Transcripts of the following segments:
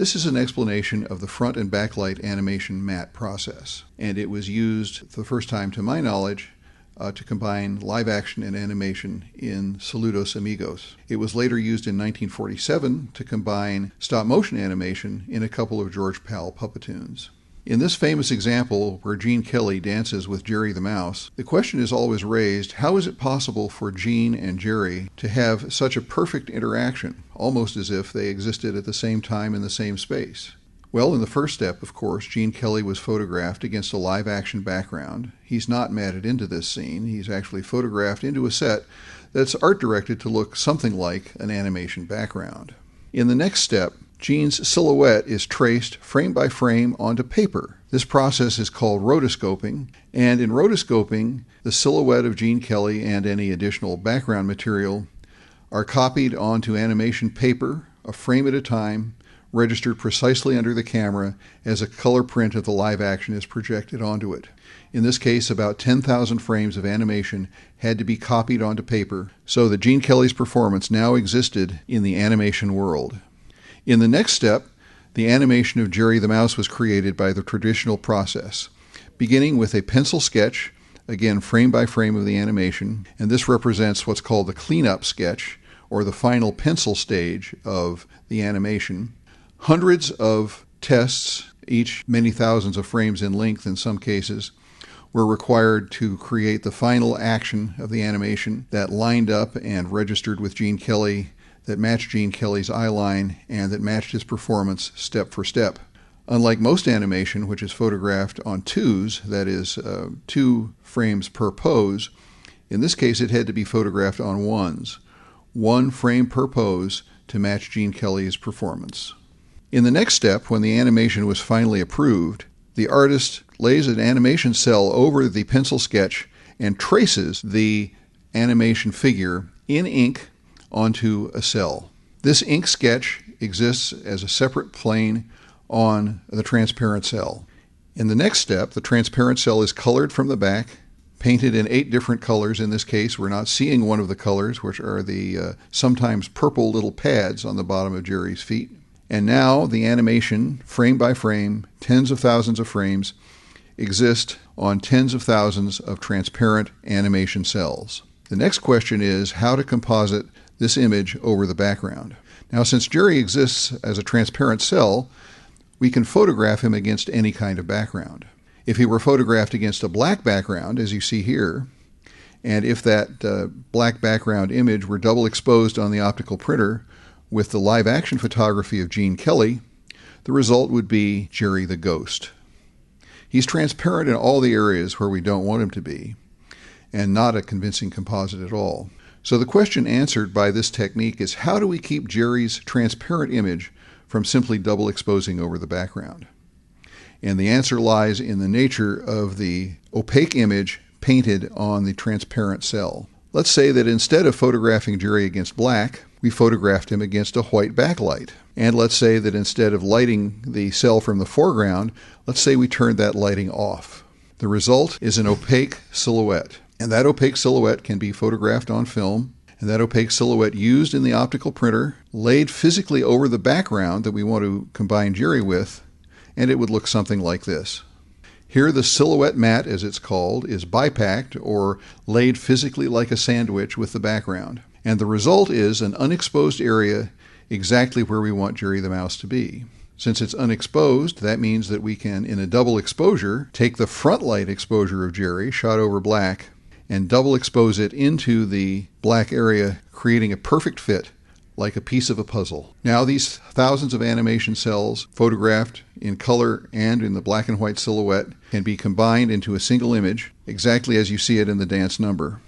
This is an explanation of the front and backlight animation matte process, and it was used for the first time, to my knowledge, to combine live action and animation in Saludos Amigos. It was later used in 1947 to combine stop motion animation in a couple of George Pal puppetoons. In this famous example where Gene Kelly dances with Jerry the Mouse, the question is always raised, how is it possible for Gene and Jerry to have such a perfect interaction, almost as if they existed at the same time in the same space? Well, in the first step, of course, Gene Kelly was photographed against a live-action background. He's not matted into this scene. He's actually photographed into a set that's art-directed to look something like an animation background. In the next step, Gene's silhouette is traced frame by frame onto paper. This process is called rotoscoping, and in rotoscoping, the silhouette of Gene Kelly and any additional background material are copied onto animation paper, a frame at a time, registered precisely under the camera as a color print of the live action is projected onto it. In this case, about 10,000 frames of animation had to be copied onto paper so that Gene Kelly's performance now existed in the animation world. In the next step, the animation of Jerry the Mouse was created by the traditional process, beginning with a pencil sketch, again frame by frame of the animation, and this represents what's called the cleanup sketch, or the final pencil stage of the animation. Hundreds of tests, each many thousands of frames in length in some cases, were required to create the final action of the animation that lined up and registered with Gene Kelly, that matched Gene Kelly's eyeline, and that matched his performance step for step. Unlike most animation, which is photographed on twos, that is, 2 frames per pose, in this case it had to be photographed on ones, 1 frame per pose to match Gene Kelly's performance. In the next step, when the animation was finally approved, the artist lays an animation cell over the pencil sketch and traces the animation figure in ink onto a cell. This ink sketch exists as a separate plane on the transparent cell. In the next step, the transparent cell is colored from the back, painted in 8 different colors. In this case, we're not seeing one of the colors, which are the sometimes purple little pads on the bottom of Jerry's feet. And now the animation, frame by frame, tens of thousands of frames, exist on tens of thousands of transparent animation cells. The next question is how to composite this image over the background. Now, since Jerry exists as a transparent cell, we can photograph him against any kind of background. If he were photographed against a black background, as you see here, and if that black background image were double exposed on the optical printer with the live action photography of Gene Kelly, the result would be Jerry the Ghost. He's transparent in all the areas where we don't want him to be, and not a convincing composite at all. So the question answered by this technique is, how do we keep Jerry's transparent image from simply double exposing over the background? And the answer lies in the nature of the opaque image painted on the transparent cell. Let's say that instead of photographing Jerry against black, we photographed him against a white backlight. And let's say that instead of lighting the cell from the foreground, let's say we turned that lighting off. The result is an opaque silhouette. And that opaque silhouette can be photographed on film, and that opaque silhouette used in the optical printer, laid physically over the background that we want to combine Jerry with, and it would look something like this. Here the silhouette matte, as it's called, is bipacked or laid physically like a sandwich with the background. And the result is an unexposed area exactly where we want Jerry the Mouse to be. Since it's unexposed, that means that we can, in a double exposure, take the front light exposure of Jerry, shot over black, and double expose it into the black area, creating a perfect fit like a piece of a puzzle. Now these thousands of animation cells, photographed in color and in the black and white silhouette, can be combined into a single image, exactly as you see it in the dance number.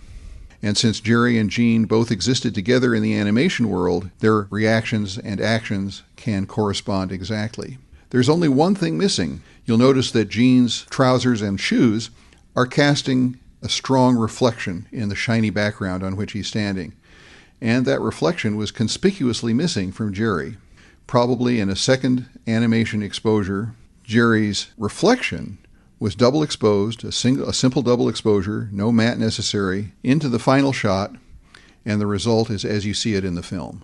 And since Jerry and Gene both existed together in the animation world, their reactions and actions can correspond exactly. There's only one thing missing. You'll notice that Gene's trousers and shoes are casting a strong reflection in the shiny background on which he's standing. And that reflection was conspicuously missing from Jerry. Probably in a second animation exposure, Jerry's reflection was double exposed, a simple double exposure, no matte necessary, into the final shot, and the result is as you see it in the film.